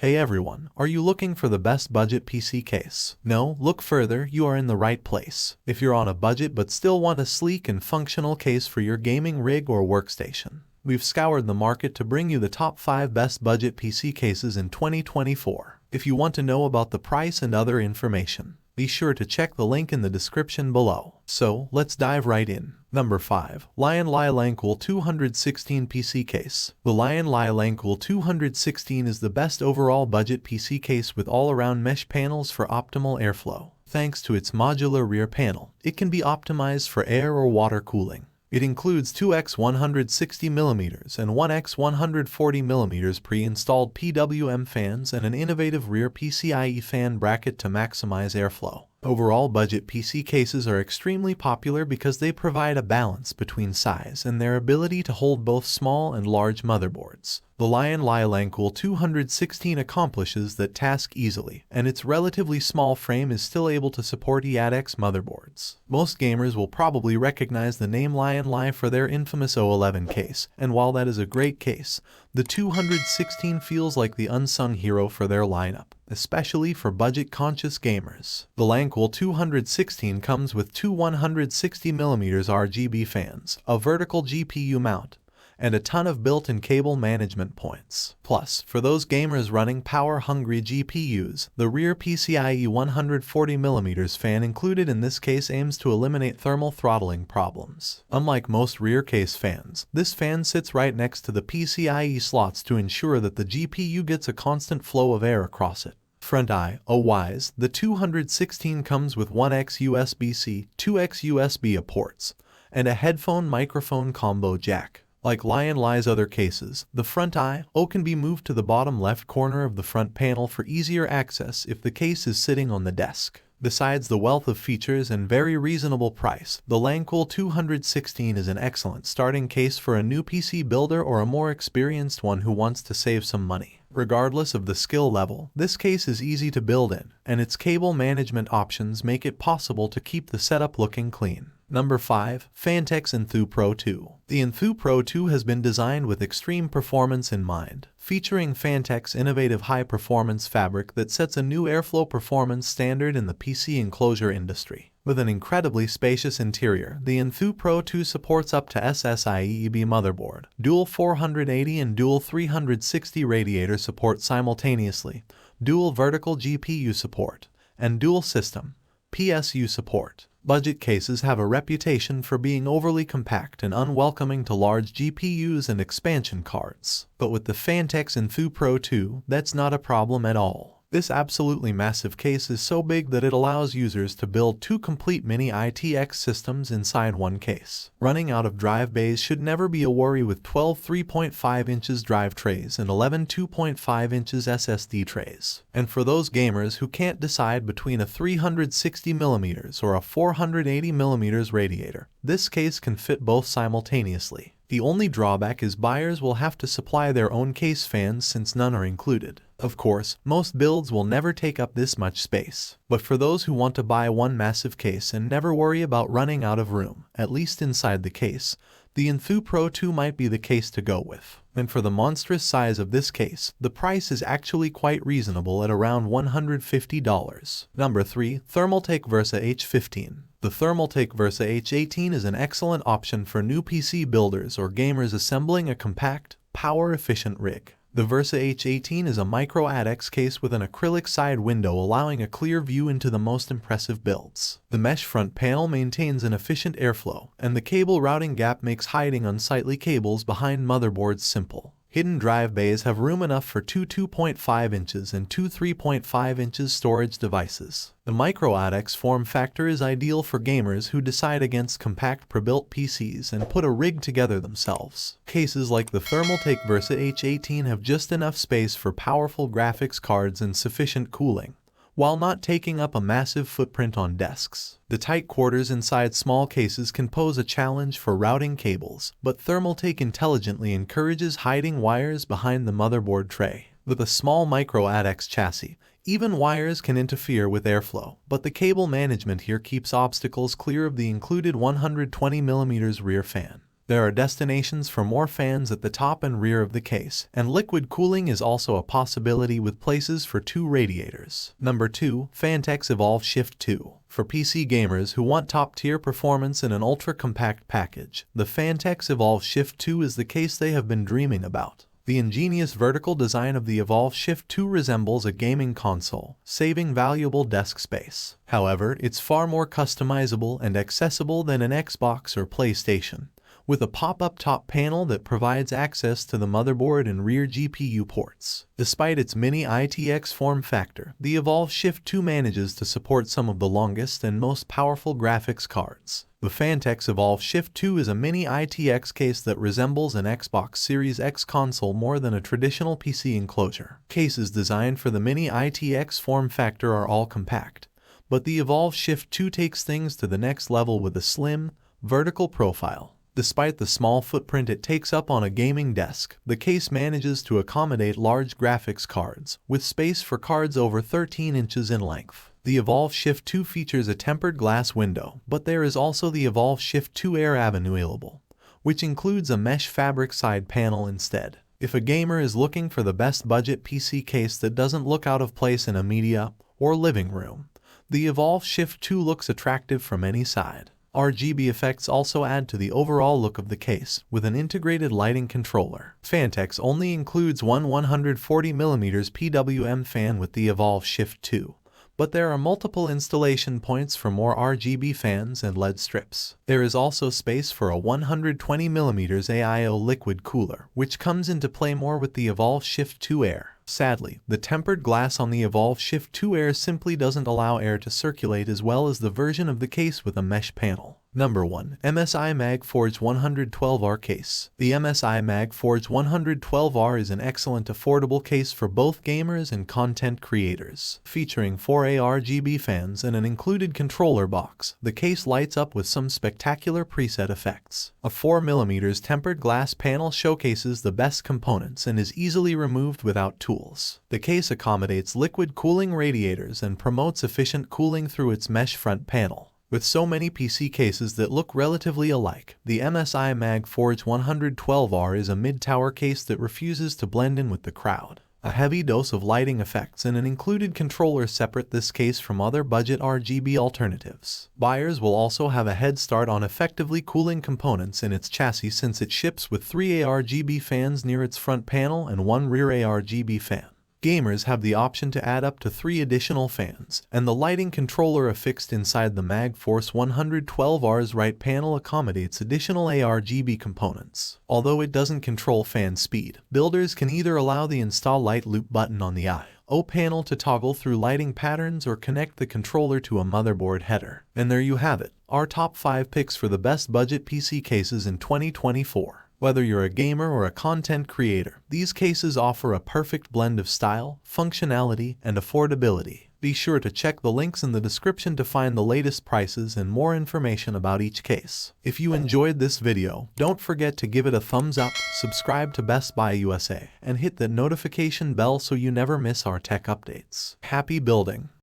Hey everyone, are you looking for the best budget PC case? No, look further, you are in the right place. If you're on a budget but still want a sleek and functional case for your gaming rig or workstation, we've scoured the market to bring you the top 5 best budget PC cases in 2024. If you want to know about the price and other information, be sure to check the link in the description below. So, let's dive right in. Number 5. Lian lancool 216 PC Case. The Lian lancool 216 is the best overall budget PC case with all-around mesh panels for optimal airflow. Thanks to its modular rear panel, it can be optimized for air or water cooling. It includes 2x 160mm and 1x 140mm pre-installed PWM fans and an innovative rear PCIe fan bracket to maximize airflow. Overall, budget PC cases are extremely popular because they provide a balance between size and their ability to hold both small and large motherboards. The Lian lancool 216 accomplishes that task easily, and its relatively small frame is still able to support ITX motherboards. Most gamers will probably recognize the name Lian for their infamous O11 case, and while that is a great case, the 216 feels like the unsung hero for their lineup, especially for budget-conscious gamers. The lancool 216 comes with two 160mm RGB fans, a vertical GPU mount, and a ton of built-in cable management points. Plus, for those gamers running power-hungry GPUs, the rear PCIe 140mm fan included in this case aims to eliminate thermal throttling problems. Unlike most rear case fans, this fan sits right next to the PCIe slots to ensure that the GPU gets a constant flow of air across it. Front IO-wise, the 216 comes with 1x USB-C, 2x USB-A ports, and a headphone-microphone combo jack. Like Lian's other cases, the front I/O can be moved to the bottom left corner of the front panel for easier access if the case is sitting on the desk. Besides the wealth of features and very reasonable price, the lancool 216 is an excellent starting case for a new PC builder or a more experienced one who wants to save some money. Regardless of the skill level, this case is easy to build in, and its cable management options make it possible to keep the setup looking clean. Number 5. Phanteks Enthoo Pro 2. The Enthoo Pro 2 has been designed with extreme performance in mind, featuring Phanteks' innovative high-performance fabric that sets a new airflow performance standard in the PC enclosure industry. With an incredibly spacious interior, the Enthoo Pro 2 supports up to SSIEEB motherboard, dual 480 and dual 360 radiator support simultaneously, dual vertical GPU support, and dual system PSU support. Budget cases have a reputation for being overly compact and unwelcoming to large GPUs and expansion cards. But with the Phanteks Enthoo Pro 2, that's not a problem at all. This absolutely massive case is so big that it allows users to build 2 complete Mini-ITX systems inside one case. Running out of drive bays should never be a worry with 12 3.5 inches drive trays and 11 2.5 inches SSD trays. And for those gamers who can't decide between a 360mm or a 480mm radiator, this case can fit both simultaneously. The only drawback is buyers will have to supply their own case fans since none are included. Of course, most builds will never take up this much space, but for those who want to buy one massive case and never worry about running out of room, at least inside the case, the Enthoo Pro 2 might be the case to go with. And for the monstrous size of this case, the price is actually quite reasonable at around $150. Number 3. Thermaltake Versa H15. The Thermaltake Versa H18 is an excellent option for new PC builders or gamers assembling a compact, power-efficient rig. The Versa H18 is a micro-ITX case with an acrylic side window allowing a clear view into the most impressive builds. The mesh front panel maintains an efficient airflow, and the cable routing gap makes hiding unsightly cables behind motherboards simple. Hidden drive bays have room enough for two 2.5 inches and two 3.5 inches storage devices. The micro-ITX form factor is ideal for gamers who decide against compact pre-built PCs and put a rig together themselves. Cases like the Thermaltake Versa H18 have just enough space for powerful graphics cards and sufficient cooling, while not taking up a massive footprint on desks. The tight quarters inside small cases can pose a challenge for routing cables, but Thermaltake intelligently encourages hiding wires behind the motherboard tray. With a small micro-ITX chassis, even wires can interfere with airflow, but the cable management here keeps obstacles clear of the included 120mm rear fan. There are destinations for more fans at the top and rear of the case, and liquid cooling is also a possibility with places for 2 radiators. Number 2. Phanteks Evolv Shift 2. For PC gamers who want top-tier performance in an ultra-compact package, the Phanteks Evolv Shift 2 is the case they have been dreaming about. The ingenious vertical design of the Evolv Shift 2 resembles a gaming console, saving valuable desk space. However, it's far more customizable and accessible than an Xbox or PlayStation, with a pop-up top panel that provides access to the motherboard and rear GPU ports. Despite its Mini-ITX form factor, the Evolv Shift 2 manages to support some of the longest and most powerful graphics cards. The Phanteks Evolv Shift 2 is a Mini-ITX case that resembles an Xbox Series X console more than a traditional PC enclosure. Cases designed for the Mini-ITX form factor are all compact, but the Evolv Shift 2 takes things to the next level with a slim, vertical profile. Despite the small footprint it takes up on a gaming desk, the case manages to accommodate large graphics cards, with space for cards over 13 inches in length. The Evolv Shift 2 features a tempered glass window, but there is also the Evolv Shift 2 Air Avenue available, which includes a mesh fabric side panel instead. If a gamer is looking for the best budget PC case that doesn't look out of place in a media or living room, the Evolv Shift 2 looks attractive from any side. RGB effects also add to the overall look of the case, with an integrated lighting controller. Phanteks only includes one 140mm PWM fan with the Evolv Shift 2, but there are multiple installation points for more RGB fans and LED strips. There is also space for a 120mm AIO liquid cooler, which comes into play more with the Evolv Shift 2 Air. Sadly, the tempered glass on the Evolv Shift 2 Air simply doesn't allow air to circulate as well as the version of the case with a mesh panel. Number 1. MSI MagForge 112R Case. The MSI MagForge 112R is an excellent affordable case for both gamers and content creators. Featuring 4 RGB fans and an included controller box, the case lights up with some spectacular preset effects. A 4mm tempered glass panel showcases the best components and is easily removed without tools. The case accommodates liquid cooling radiators and promotes efficient cooling through its mesh front panel. With so many PC cases that look relatively alike, the MSI MagForge 112R is a mid-tower case that refuses to blend in with the crowd. A heavy dose of lighting effects and an included controller separate this case from other budget RGB alternatives. Buyers will also have a head start on effectively cooling components in its chassis since it ships with 3 RGB fans near its front panel and 1 rear RGB fan. Gamers have the option to add up to 3 additional fans, and the lighting controller affixed inside the MagForce 112R's right panel accommodates additional RGB components. Although it doesn't control fan speed, builders can either allow the Install Light Loop button on the I/O panel to toggle through lighting patterns or connect the controller to a motherboard header. And there you have it, our top 5 picks for the best budget PC cases in 2024. Whether you're a gamer or a content creator, these cases offer a perfect blend of style, functionality, and affordability. Be sure to check the links in the description to find the latest prices and more information about each case. If you enjoyed this video, don't forget to give it a thumbs up, subscribe to Best Buy USA, and hit that notification bell so you never miss our tech updates. Happy building!